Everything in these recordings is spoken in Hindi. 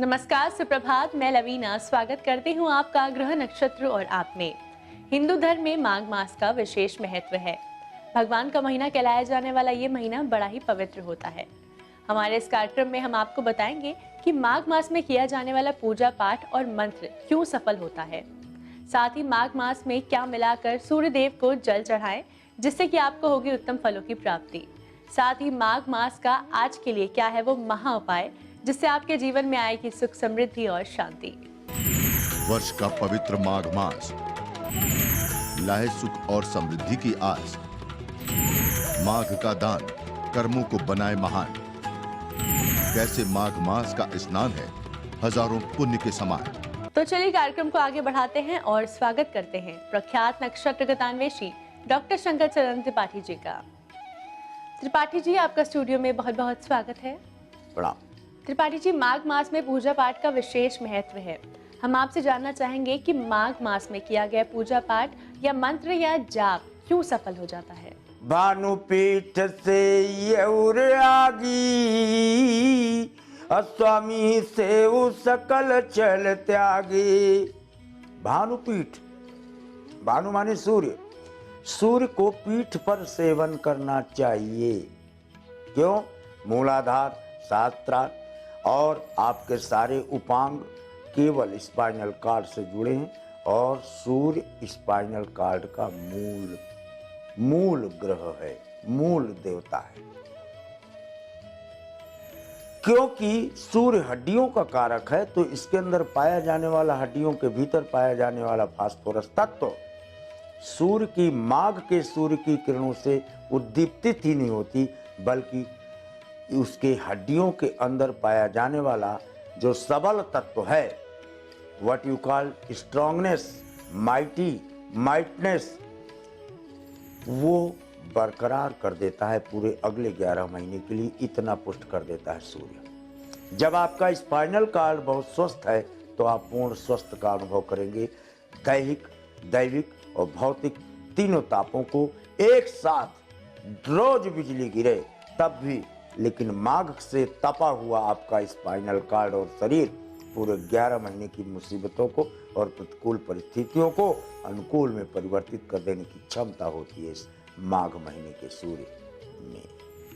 नमस्कार, सुप्रभात। मैं लवीना स्वागत करती हूँ आपका ग्रह नक्षत्र और आप में। हिंदू धर्म में माघ मास का विशेष महत्व है। भगवान का महीना कहलाया जाने वाला ये महीना बड़ा ही पवित्र होता है। हमारे इस कार्यक्रम में हम आपको बताएंगे कि माघ मास में किया जाने वाला पूजा पाठ और मंत्र क्यों सफल होता है। साथ ही माघ मास में क्या मिलाकर सूर्य देव को जल चढ़ाएं जिससे कि आपको होगी उत्तम फलों की प्राप्ति। साथ ही माघ मास का आज के लिए क्या है वो महा उपाय जिससे आपके जीवन में आएगी सुख, समृद्धि और शांति। वर्ष का पवित्र माघ मास लाए सुख और समृद्धि की आस। माघ का दान कर्मों को बनाए महान। कैसे माघ मास का स्नान है हजारों पुण्य के समान। तो चलिए कार्यक्रम को आगे बढ़ाते हैं और स्वागत करते हैं प्रख्यात नक्षत्र गतान्वेषी डॉक्टर शंकर चरण त्रिपाठी जी का। त्रिपाठी जी, आपका स्टूडियो में बहुत बहुत स्वागत है। प्रणाम। त्रिपाठी जी, माघ मास में पूजा पाठ का विशेष महत्व है। हम आपसे जानना चाहेंगे कि माघ मास में किया गया पूजा पाठ या मंत्र या जाप क्यों सफल हो जाता है। भानुपीठ से यौर आगी, अस्वामी से वो सकल चल त्यागी। भानुपीठ, भानु माने सूर्य। सूर्य को पीठ पर सेवन करना चाहिए। क्यों? मूलाधार, शास्त्रार्थ और आपके सारे उपांग केवल स्पाइनल कार्ड से जुड़े हैं और सूर्य स्पाइनल कार्ड का मूल ग्रह है, मूल देवता है। क्योंकि सूर्य हड्डियों का कारक है तो इसके अंदर पाया जाने वाला, हड्डियों के भीतर पाया जाने वाला फास्फोरस तत्व सूर्य की, माघ के सूर्य की किरणों से उद्दीप्तित ही नहीं होती बल्कि उसके हड्डियों के अंदर पाया जाने वाला जो सबल तत्व है, व्हाट यू कॉल स्ट्रांगनेस, माइटनेस, वो बरकरार कर देता है पूरे अगले 11 महीने के लिए। इतना पुष्ट कर देता है सूर्य। जब आपका स्पाइनल कार्ड बहुत स्वस्थ है तो आप पूर्ण स्वस्थ का अनुभव करेंगे। दैहिक, दैविक और भौतिक तीनों तापों को एक साथ रोज बिजली गिरे तब भी, लेकिन माघ से तपा हुआ आपका स्पाइनल कार्ड और शरीर पूरे 11 महीने की मुसीबतों को और प्रतिकूल परिस्थितियों को अनुकूल में परिवर्तित कर देने की क्षमता होती है इस माघ महीने के सूर्य में।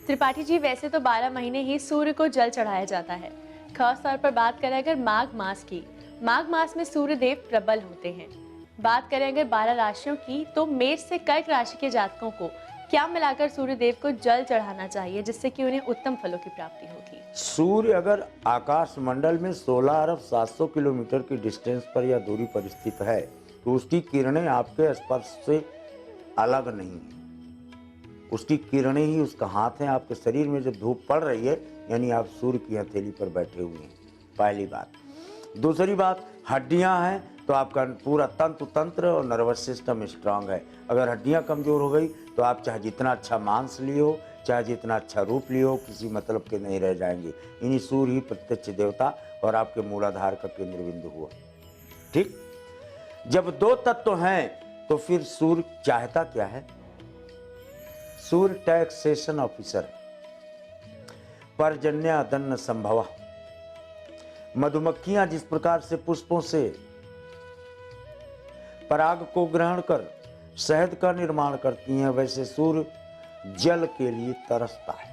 त्रिपाठी जी, वैसे तो 12 महीने ही सूर्य को जल चढ़ाया जाता है। खास तौर पर बात करें अगर माघ मास की, माघ मास में सूर्य देव प्रबल होते हैं। बात करें अगर 12 राशियों की तो मेष से कर्क राशि के जातकों को क्या मिलाकर सूर्य देव को जल चढ़ाना चाहिए जिससे कि उन्हें उत्तम फलों की प्राप्ति होगी। सूर्य अगर आकाश मंडल में 16 अरब 700 किलोमीटर की डिस्टेंस पर या दूरी पर स्थित है तो उसकी किरणें आपके स्पर्श से अलग नहीं है। उसकी किरणें ही उसका हाथ है। आपके शरीर में जब धूप पड़ रही है यानी आप सूर्य की हथेली पर बैठे हुए हैं, पहली बात। दूसरी बात, हड्डियां हैं तो आपका पूरा तंत्र और नर्वस सिस्टम स्ट्रांग है। अगर हड्डियां कमजोर हो गई तो आप चाहे जितना अच्छा मांस लिए हो, चाहे जितना अच्छा रूप लिए हो, किसी मतलब के नहीं रह जाएंगे। इन्हीं सूर्य ही प्रत्यक्ष देवता और आपके मूलाधार का केंद्र बिंदु हुआ। ठीक, जब दो तत्व हैं तो फिर सूर्य चाहता क्या है? सूर्य टैक्सेशन ऑफिसर, पर्जन्यादन्न संभव। मधुमक्खियां जिस प्रकार से पुष्पों से पराग को ग्रहण कर शहद का निर्माण करती हैं, वैसे सूर्य जल के लिए तरसता है।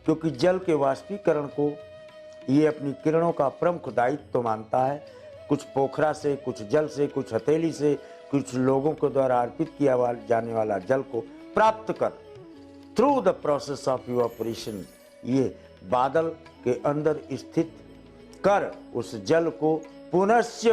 क्योंकि जल के वाष्पीकरण को ये अपनी किरणों का प्रमुख दायित्व मानता है। कुछ पोखरा से, कुछ जल से, कुछ हथेली से, कुछ लोगों के द्वारा अर्पित किया जाने वाला जल को प्राप्त कर through the process of evaporation ये बादल के अंदर स्थित कर उस जल को पुनश्च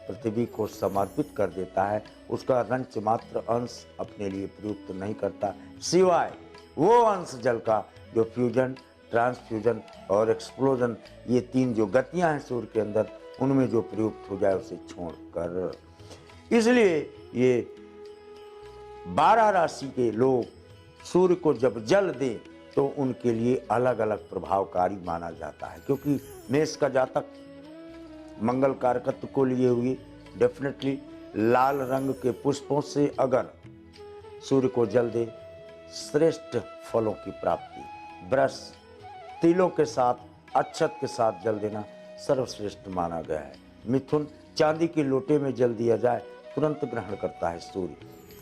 पृथ्वी को समर्पित कर देता है। उसका रंच मात्र अंश अपने लिए प्रयुक्त नहीं करता, सिवाय वो अंश जल का जो फ्यूजन, ट्रांसफ्यूजन और एक्सप्लोजन, ये 3 जो गतियां हैं सूर्य के अंदर, उनमें जो प्रयुक्त हो जाए उसे छोड़कर। इसलिए ये 12 राशि के लोग सूर्य को जब जल दें तो उनके लिए अलग अलग प्रभावकारी माना जाता है। क्योंकि मेष का जातक मंगल कारकत्व को लिए हुए डेफिनेटली लाल रंग के पुष्पों से अगर सूर्य को जल दे, श्रेष्ठ फलों की प्राप्ति। ब्रश, तिलों के साथ, अक्षत के साथ जल देना सर्वश्रेष्ठ माना गया है। मिथुन, चांदी के लोटे में जल दिया जाए तुरंत ग्रहण करता है सूर्य।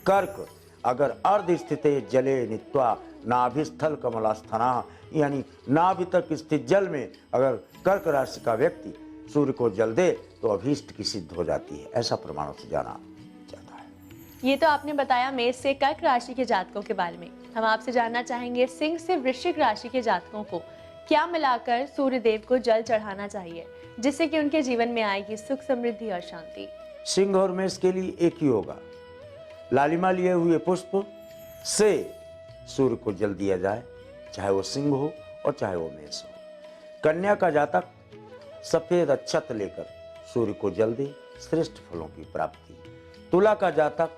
कर्क, अगर अर्ध स्थिते जले नित्वा नाभिस्थल कमलास्थना, यानी नाभि तक स्थित जल में अगर कर्क राशि का व्यक्ति सूर्य को जल दे तो अभीष्ट की सिद्ध हो जाती है, ऐसा प्रमाणों से जाना जाता है। ये तो आपने बताया मेष से कर्क राशि के जातकों के बारे में। हम आपसे जानना चाहेंगे सिंह से वृश्चिक राशि के जातकों को क्या मिलाकर सूर्य देव को जल चढ़ाना चाहिए जिससे कि उनके जीवन में आएगी सुख, समृद्धि और शांति। सिंह और मेष के लिए एक ही होगा, लालिमा लिए हुए पुष्प से सूर्य को जल दिया जाए, चाहे वो सिंह हो और चाहे वो मेष हो। कन्या का जातक सफेद अक्षत लेकर सूर्य को जल दे, श्रेष्ठ फलों की प्राप्ति। तुला का जातक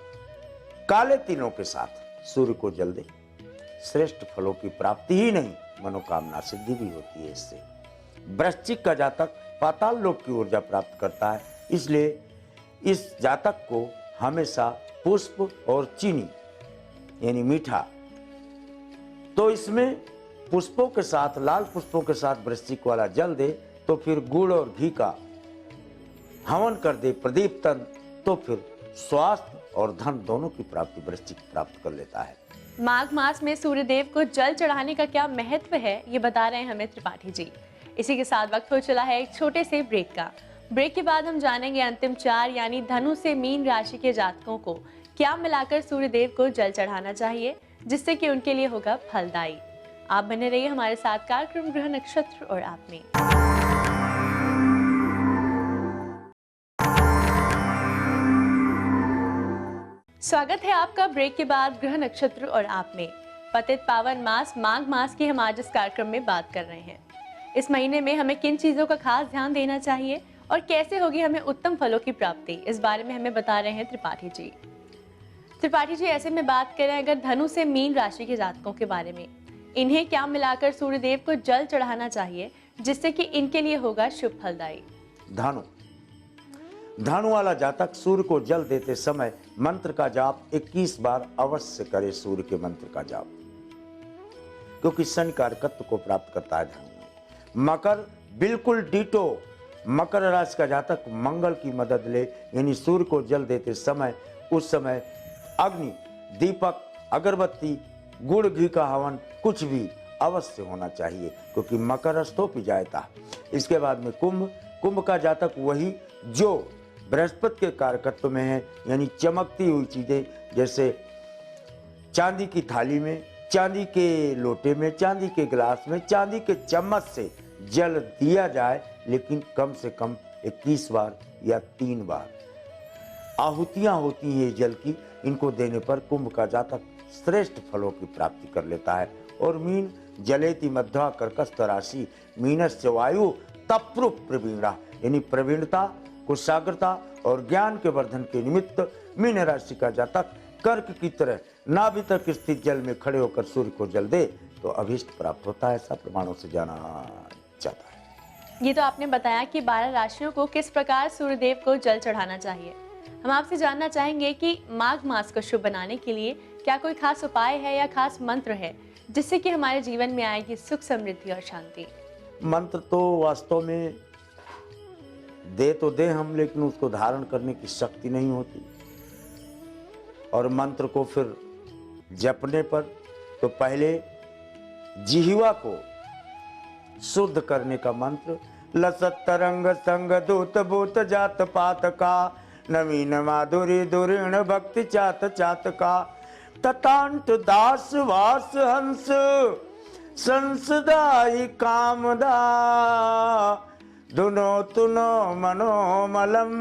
काले तिलों के साथ सूर्य को जल दे, श्रेष्ठ फलों की प्राप्ति ही नहीं मनोकामना सिद्धि भी होती है इससे। वृश्चिक का जातक पाताल लोक की ऊर्जा प्राप्त करता है, इसलिए इस जातक को हमेशा पुष्प और चीनी यानी मीठा, तो इसमें पुष्पों के साथ, लाल पुष्पों के साथ वृश्चिक वाला जल दे तो फिर गुड़ और घी का हवन कर दे प्रदीप तन, तो फिर स्वास्थ्य और धन दोनों की प्राप्ति वृश्चिक प्राप्त कर लेता है। माघ मास में सूर्य देव को जल चढ़ाने का क्या महत्व है ये बता रहे हैं हमें त्रिपाठी जी। इसी के साथ वक्त हो चला है एक छोटे से ब्रेक का। ब्रेक के बाद हम जानेंगे अंतिम 4 यानी धनु से मीन राशि के जातकों को क्या मिलाकर सूर्य देव को जल चढ़ाना चाहिए जिससे कि उनके लिए होगा फलदायी। आप बने रहिए हमारे साथ कार्यक्रम ग्रह नक्षत्र और आप में। स्वागत है आपका ब्रेक के बाद ग्रह नक्षत्र और आप में। पतित पावन मास माघ मास की हम आज इस कार्यक्रम में बात कर रहे हैं। इस महीने में हमें किन चीजों का खास ध्यान देना चाहिए और कैसे होगी हमें उत्तम फलों की प्राप्ति, इस बारे में हमें बता रहे हैं त्रिपाठी जी। त्रिपाठी जी, ऐसे में बात करें अगर धनु से मीन राशि के जातकों के बारे में, इन्हें क्या मिलाकर सूर्य देव को जल चढ़ाना चाहिए जिससे कि इनके लिए होगा शुभ फलदायी। धनु वाला जातक सूर्य को जल देते समय मंत्र का जाप 21 बार अवश्य करे। सूर्य के मंत्र का जाप, क्योंकि शनि कारकत्व को प्राप्त करता है धनु में। मकर, बिल्कुल डीटो मकर राशि का जातक मंगल की मदद ले, यानी सूर्य को जल देते समय उस समय अग्नि, दीपक, अगरबत्ती, गुड़ घी का हवन कुछ भी अवश्य होना चाहिए, क्योंकि मकर अस्तोपि जायता। इसके बाद में कुंभ का जातक वही जो बृहस्पति के कारकत्व में है, यानी चमकती हुई चीजें जैसे चांदी की थाली में, चांदी के लोटे में, चांदी के गिलास में, चांदी के चम्मच से जल दिया जाए, लेकिन कम से कम 21 बार या 3 बार आहुतियां होती हैं जल की। इनको देने पर कुंभ का जातक श्रेष्ठ फलों की प्राप्ति कर लेता है। और मीन, जलेति मध्वा कर्कस्थ राशि मीनस्य वायु तप्रु प्रवीणा, यानी प्रवीणता, कुशाग्रता और ज्ञान के वर्धन के निमित्त मीन राशि का जातक कर्क की तरह नाभि तक स्थित जल में खड़े होकर सूर्य को जल दे तो अभीष्ट प्राप्त होता है, ऐसा प्रमाणों से जाना जाता है। ये तो आपने बताया कि 12 राशियों को किस प्रकार सूर्य देव को जल चढ़ाना चाहिए। हम आपसे जानना चाहेंगे कि माघ मास को शुभ बनाने के लिए क्या कोई खास उपाय है या खास मंत्र है जिससे कि हमारे जीवन में आएगी सुख, समृद्धि और शांति। मंत्र तो वास्तव में दे तो दे हम, लेकिन उसको धारण करने की शक्ति नहीं होती। और मंत्र को फिर जपने पर तो पहले जिह्वा को शुद्ध करने का मंत्र, लसत तरंग संग दूत भूत जात पात का, नवीन माधुरी दुरीण भक्ति चात चात का, ततांत दास वास हंस संसदाई कामदा, दुनो तुनो मनोमलम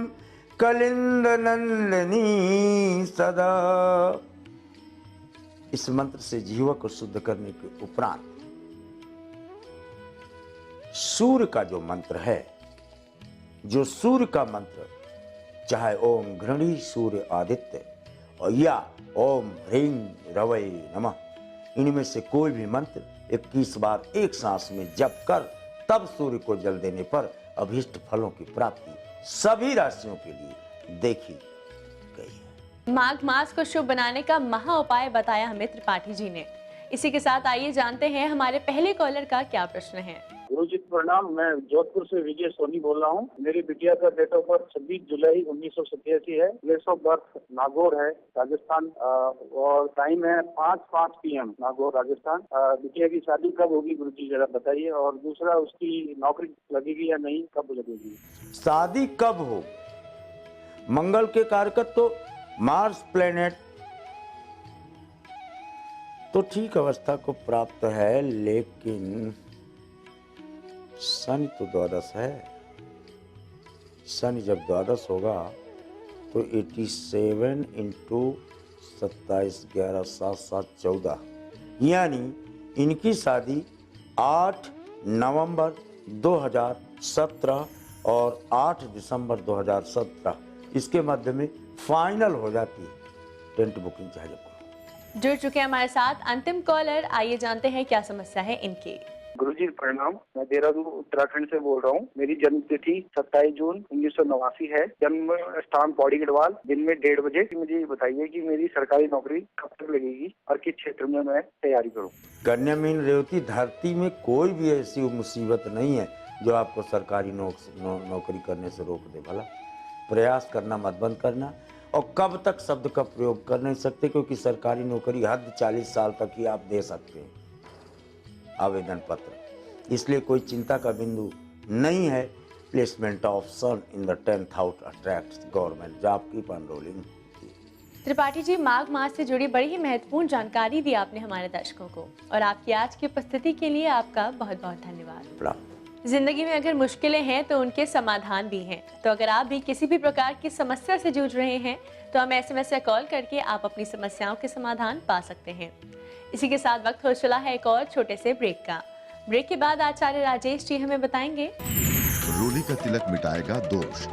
कलिंद नंदनी सदा। इस मंत्र से जीवा को शुद्ध करने के उपरांत सूर्य का जो मंत्र है, जो सूर्य का मंत्र, चाहे ओम घृणी सूर्य आदित्य और या ओम ह्रीं रवै नमः, इनमें से कोई भी मंत्र 21 बार एक सांस में जप कर तब सूर्य को जल देने पर अभीष्ट फलों की प्राप्ति सभी राशियों के लिए देखी गई है। माघ मास को शुभ बनाने का महा उपाय बताया हमें त्रिपाठी जी ने। इसी के साथ आइए जानते हैं हमारे पहले कॉलर का क्या प्रश्न है। गुरुजी प्रणाम। मैं जोधपुर से विजय सोनी बोल रहा हूँ। मेरी बिटिया का डेट ऑफ बर्थ 26 जुलाई 1987 है। प्लेस ऑफ बर्थ नागौर है, राजस्थान, और टाइम है 5:05 PM, नागौर, राजस्थान। बिटिया की शादी कब होगी गुरुजी जरा बताइए, और दूसरा उसकी नौकरी लगेगी या नहीं, कब लगेगी? शादी कब हो? मंगल के कारकत तो मार्स प्लेनेट तो ठीक अवस्था को प्राप्त है, लेकिन शनि तो द्वादश है। शनि जब द्वादश होगा तो 87 इंटू 27, 11, 7, 7, 14, यानी इनकी शादी 8 नवंबर 2017 और 8 दिसंबर 2017 इसके मध्य में फाइनल हो जाती है। टेंट बुकिंग चाहिए। जुड़ चुके हैं हमारे साथ अंतिम कॉलर, आइए जानते हैं क्या समस्या है इनकी। गुरुजी प्रणाम। मैं देहरादून उत्तराखंड से बोल रहा हूँ। मेरी जन्म तिथि 27 जून 1989 है। जन्म स्थान पौड़ी गढ़वाल। दिन में 1:30 बजे। मुझे ये बताइए कि मेरी सरकारी नौकरी कब तक लगेगी और किस क्षेत्र में मैं तैयारी करूँ? कन्या मीन रेवती, धरती में कोई भी ऐसी मुसीबत नहीं है जो आपको सरकारी नौकरी करने से रोक दे। भला प्रयास करना मत बंद करना। और कब तक शब्द का प्रयोग कर नहीं सकते, क्योंकि सरकारी नौकरी हद 40 साल तक ही आप दे सकते हैं आवेदन पत्र। इसलिए कोई चिंता का बिंदु नहीं है। Placement of sun in the 10th house attracts government job की एनरोलिंग। त्रिपाठी जी, माघ मास से जुड़ी बड़ी ही महत्वपूर्ण जानकारी दी आपने हमारे दर्शकों को, और आपकी आज की उपस्थिति के लिए आपका बहुत बहुत धन्यवाद। जिंदगी में अगर मुश्किलें हैं तो उनके समाधान भी हैं। तो अगर आप भी किसी भी प्रकार की समस्या से जूझ रहे हैं तो हमें SMS या कॉल करके आप अपनी समस्याओं के समाधान पा सकते हैं। इसी के साथ वक्त हो चला है एक और छोटे से ब्रेक का। ब्रेक के बाद आचार्य राजेश जी हमें बताएंगे रोली का तिलक मिटाएगा दोष।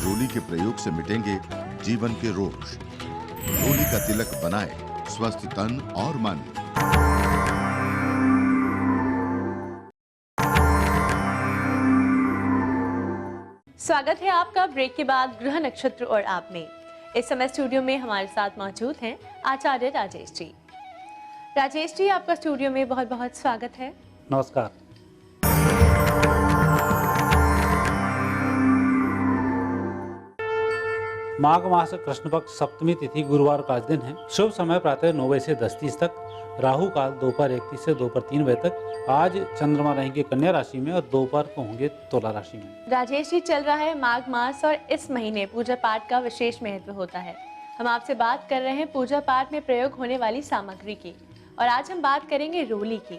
रोली के प्रयोग से मिटेंगे जीवन के रोष। रोली का तिलक बनाए स्वस्थ तन और मन। स्वागत है आपका ब्रेक के बाद ग्रह नक्षत्र और आप में। इस समय स्टूडियो में हमारे साथ मौजूद हैं आचार्य राजेश जी। राजेश जी, आपका स्टूडियो में बहुत बहुत स्वागत है। नमस्कार। माघ मास कृष्ण पक्ष सप्तमी तिथि गुरुवार का दिन है। शुभ समय प्रातः 9 बजे से 10:30 तक। राहु काल दोपहर 1:30 से दोपहर 3 बजे तक। आज चंद्रमा रहेंगे कन्या राशि में और दोपहर को होंगे तुला राशि में। राजेश जी, चल रहा है माघ मास और इस महीने पूजा पाठ का विशेष महत्व होता है। हम आपसे बात कर रहे हैं पूजा पाठ में प्रयोग होने वाली सामग्री की, और आज हम बात करेंगे रोली की।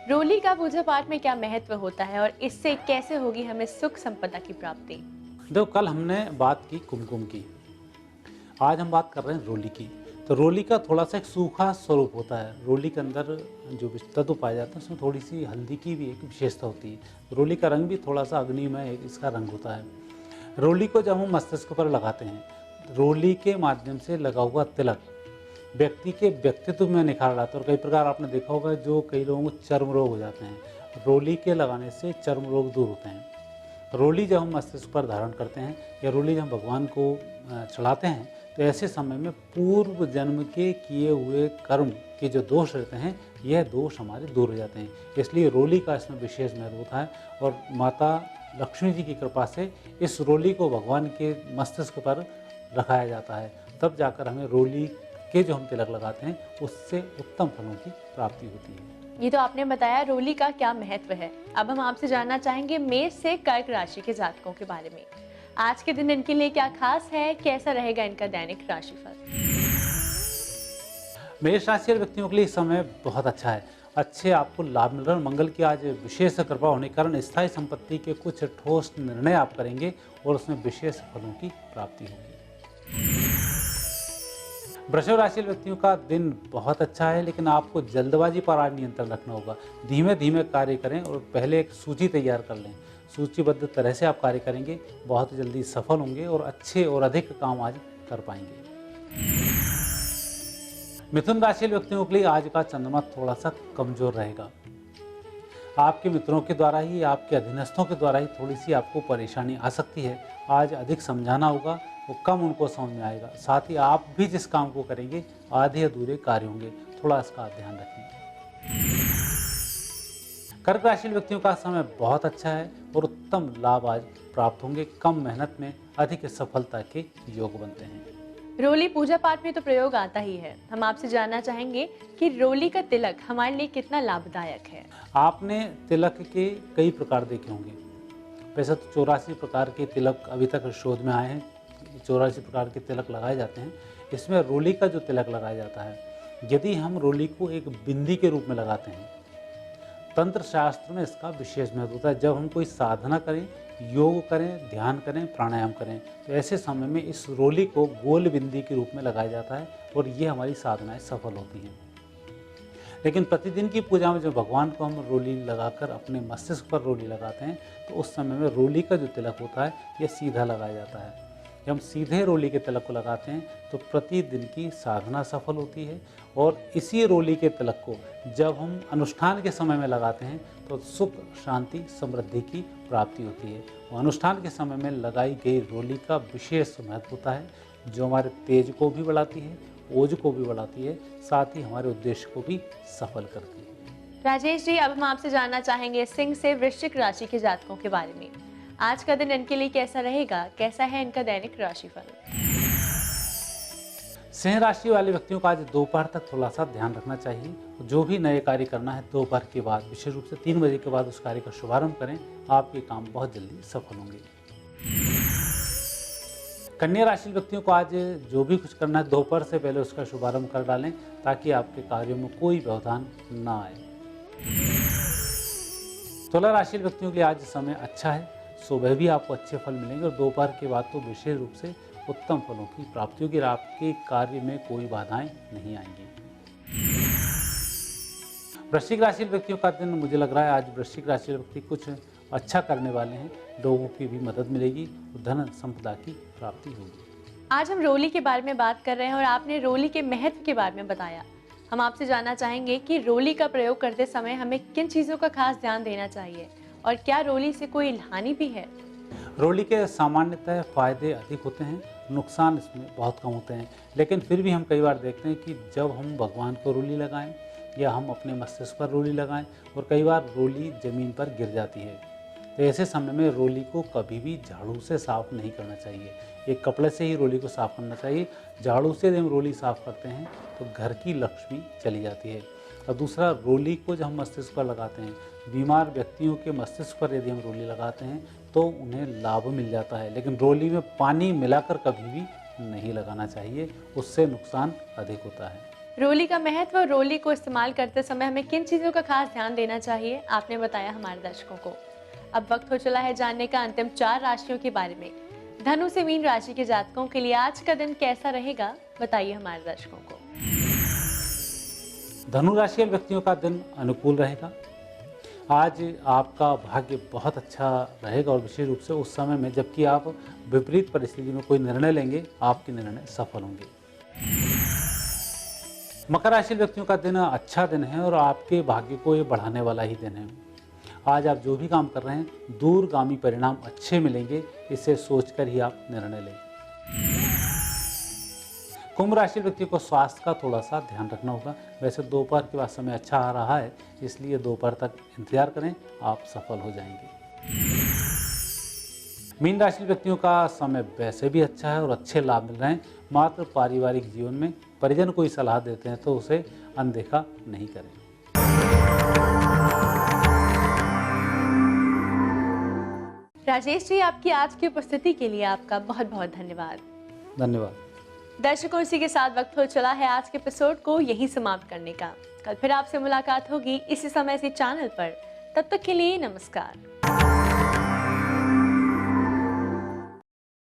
रोली का पूजा पाठ में क्या महत्व होता है और इससे कैसे होगी हमें सुख संपदा की प्राप्ति? देखो, कल हमने बात की कुमकुम की, आज हम बात कर रहे हैं रोली की। तो रोली का थोड़ा सा एक सूखा स्वरूप होता है। रोली के अंदर जो तत्व पाए जाते हैं उसमें थोड़ी सी हल्दी की भी एक विशेषता होती है। रोली का रंग भी थोड़ा सा अग्निमय इसका रंग होता है। रोली को जब हम मस्तिष्क पर लगाते हैं, रोली के माध्यम से लगा हुआ तिलक व्यक्ति के व्यक्तित्व में निखार लाता है। और कई प्रकार आपने देखा होगा जो कई लोगों को चर्म रोग हो जाते हैं, रोली के लगाने से चर्म रोग दूर होते हैं। रोली जब हम मस्तिष्क पर धारण करते हैं या रोली जब हम भगवान को चढ़ाते हैं तो ऐसे समय में पूर्व जन्म के किए हुए कर्म के जो दोष रहते हैं, यह दोष हमारे दूर हो जाते हैं। इसलिए रोली का इसमें विशेष महत्व होता है। और माता लक्ष्मी जी की कृपा से इस रोली को भगवान के मस्तिष्क पर रखाया जाता है। तब जाकर हमें रोली के जो हम तिलक लगाते हैं उससे उत्तम फलों की प्राप्ति होती है। ये तो आपने बताया रोली का क्या महत्व है। अब हम आपसे जानना चाहेंगे मेष से कर्क राशि के जातकों के बारे में। आज के दिन इनके लिए क्या खास है, कैसा रहेगा इनका दैनिक राशिफल? मेष राशि के व्यक्तियों के लिए समय बहुत अच्छा है। अच्छे आपको लाभ मिल रहा है। मंगल की आज विशेष कृपा होने के कारण स्थायी संपत्ति के कुछ ठोस निर्णय आप करेंगे और उसमें विशेष फलों की प्राप्ति होगी। वृषभ राशि के व्यक्तियों का दिन बहुत अच्छा है, लेकिन आपको जल्दबाजी पर आज नियंत्रण रखना होगा। धीमे धीमे कार्य करें और पहले एक सूची तैयार कर लें। सूचीबद्ध तरह से आप कार्य करेंगे, बहुत जल्दी सफल होंगे और अच्छे और अधिक काम आज कर पाएंगे। मिथुन राशि के व्यक्तियों के लिए आज का चंद्रमा थोड़ा सा कमजोर रहेगा। आपके मित्रों के द्वारा ही, आपके अधीनस्थों के द्वारा ही थोड़ी सी आपको परेशानी आ सकती है। आज अधिक समझाना होगा, वो कम उनको समझ में आएगा। साथ ही आप भी जिस काम को करेंगे आधे अधूरे कार्य होंगे, थोड़ा इसका ध्यान रखें। कर्क राशि व्यक्तियों का समय बहुत अच्छा है और उत्तम लाभ आज प्राप्त होंगे। कम मेहनत में अधिक सफलता के योग बनते हैं। रोली पूजा पाठ में तो प्रयोग आता ही है। हम आपसे जानना चाहेंगे कि रोली का तिलक हमारे लिए कितना लाभदायक है। आपने तिलक के कई प्रकार देखे होंगे। वैसे तो 84 प्रकार के तिलक अभी तक शोध में आए हैं। 84 प्रकार के तिलक लगाए जाते हैं। इसमें रोली का जो तिलक लगाया जाता है, यदि हम रोली को एक बिंदी के रूप में लगाते हैं, तंत्र शास्त्र में इसका विशेष महत्व होता है। जब हम कोई साधना करें, योग करें, ध्यान करें, प्राणायाम करें, तो ऐसे समय में इस रोली को गोल बिंदी के रूप में लगाया जाता है और ये हमारी साधनाएं सफल होती हैं। लेकिन प्रतिदिन की पूजा में जब भगवान को हम रोली लगाकर अपने मस्तिष्क पर रोली लगाते हैं, तो उस समय में रोली का जो तिलक होता है ये सीधा लगाया जाता है। जब हम सीधे रोली के तिलक को लगाते हैं तो प्रतिदिन की साधना सफल होती है। और इसी रोली के तिलक को जब हम अनुष्ठान के समय में लगाते हैं तो सुख, शांति, समृद्धि की प्राप्ति होती है। और अनुष्ठान के समय में लगाई गई रोली का विशेष महत्व होता है, जो हमारे तेज को भी बढ़ाती है, ओज को भी बढ़ाती है, साथ ही हमारे उद्देश्य को भी सफल करती है। राजेश जी, अब हम आपसे जानना चाहेंगे सिंह से वृश्चिक राशि के जातकों के बारे में। आज का दिन इनके लिए कैसा रहेगा? कैसा है इनका दैनिक राशिफल? सिंह राशि वाले व्यक्तियों का आज दोपहर तक थोड़ा सा ध्यान रखना चाहिए। जो भी नए कार्य करना है दोपहर के बाद, विशेष रूप से 3 बजे के बाद उस कार्य का शुभारंभ करें। आपके काम बहुत जल्दी सफल होंगे। कन्या राशि व्यक्तियों को आज जो भी कुछ करना है दोपहर से पहले उसका शुभारंभ कर डालें, ताकि आपके कार्यों में कोई व्यवधान ना आए। तुला राशि व्यक्तियों के लिए आज समय अच्छा है। सुबह भी आपको अच्छे फल मिलेंगे और दोपहर के बाद तो विशेष रूप से उत्तम फलों की प्राप्ति होगी। आपके कार्य में कोई बाधाएं नहीं आएंगी। वृश्चिक राशि व्यक्तियों का दिन मुझे लग रहा है आज वृश्चिक राशि व्यक्ति कुछ अच्छा करने वाले हैं। लोगों की भी मदद मिलेगी, धन संपदा की प्राप्ति होगी। आज हम रोली के बारे में बात कर रहे हैं और आपने रोली के महत्व के बारे में बताया। हम आपसे जानना चाहेंगे कि रोली का प्रयोग करते समय हमें किन चीज़ों का खास ध्यान देना चाहिए और क्या रोली से कोई हानि भी है? रोली के सामान्यतः फायदे अधिक होते हैं, नुकसान इसमें बहुत कम होते हैं। लेकिन फिर भी हम कई बार देखते हैं कि जब हम भगवान को रोली लगाएं या हम अपने मस्तिष्क पर रोली लगाएं और कई बार रोली ज़मीन पर गिर जाती है, तो ऐसे समय में रोली को कभी भी झाड़ू से साफ नहीं करना चाहिए। एक कपड़े से ही रोली को साफ करना चाहिए। झाड़ू से जब हम रोली साफ करते हैं तो घर की लक्ष्मी चली जाती है। और दूसरा, रोली को जब हम मस्तिष्क पर लगाते हैं, बीमार व्यक्तियों के मस्तिष्क पर यदि हम रोली लगाते हैं तो उन्हें लाभ मिल जाता है। लेकिन रोली में पानी मिलाकर कभी भी नहीं लगाना चाहिए, उससे नुकसान अधिक होता है। रोली का महत्व और रोली को इस्तेमाल करते समय हमें किन चीज़ों का खास ध्यान देना चाहिए, आपने बताया हमारे दर्शकों को। अब वक्त हो चला है जानने का अंतिम 4 राशियों के बारे में। धनु से मीन राशि के जातकों के लिए आज का दिन कैसा रहेगा, बताइए हमारे दर्शकों को। धनु राशि व्यक्तियों का दिन अनुकूल रहेगा। आज आपका भाग्य बहुत अच्छा रहेगा और विशेष रूप से उस समय में जबकि आप विपरीत परिस्थिति में कोई निर्णय लेंगे, आपके निर्णय सफल होंगे। मकर राशि व्यक्तियों का दिन अच्छा दिन है और आपके भाग्य को ये बढ़ाने वाला ही दिन है। आज आप जो भी काम कर रहे हैं दूरगामी परिणाम अच्छे मिलेंगे, इसे सोचकर ही आप निर्णय लें। कुंभ राशि व्यक्ति को स्वास्थ्य का थोड़ा सा ध्यान रखना होगा। वैसे दोपहर के बाद समय अच्छा आ रहा है, इसलिए दोपहर तक इंतजार करें, आप सफल हो जाएंगे। मीन राशि व्यक्तियों का समय वैसे भी अच्छा है और अच्छे लाभ मिल रहे हैं। मात्र पारिवारिक जीवन में परिजन कोई सलाह देते हैं तो उसे अनदेखा नहीं करें। राजेश जी, आपकी आज की उपस्थिति के लिए आपका बहुत बहुत धन्यवाद। धन्यवाद। दर्शकों, इसी के साथ वक्त हो चला है आज के एपिसोड को यहीं समाप्त करने का। कल फिर आपसे मुलाकात होगी इसी समय से चैनल पर। तब तक के लिए नमस्कार।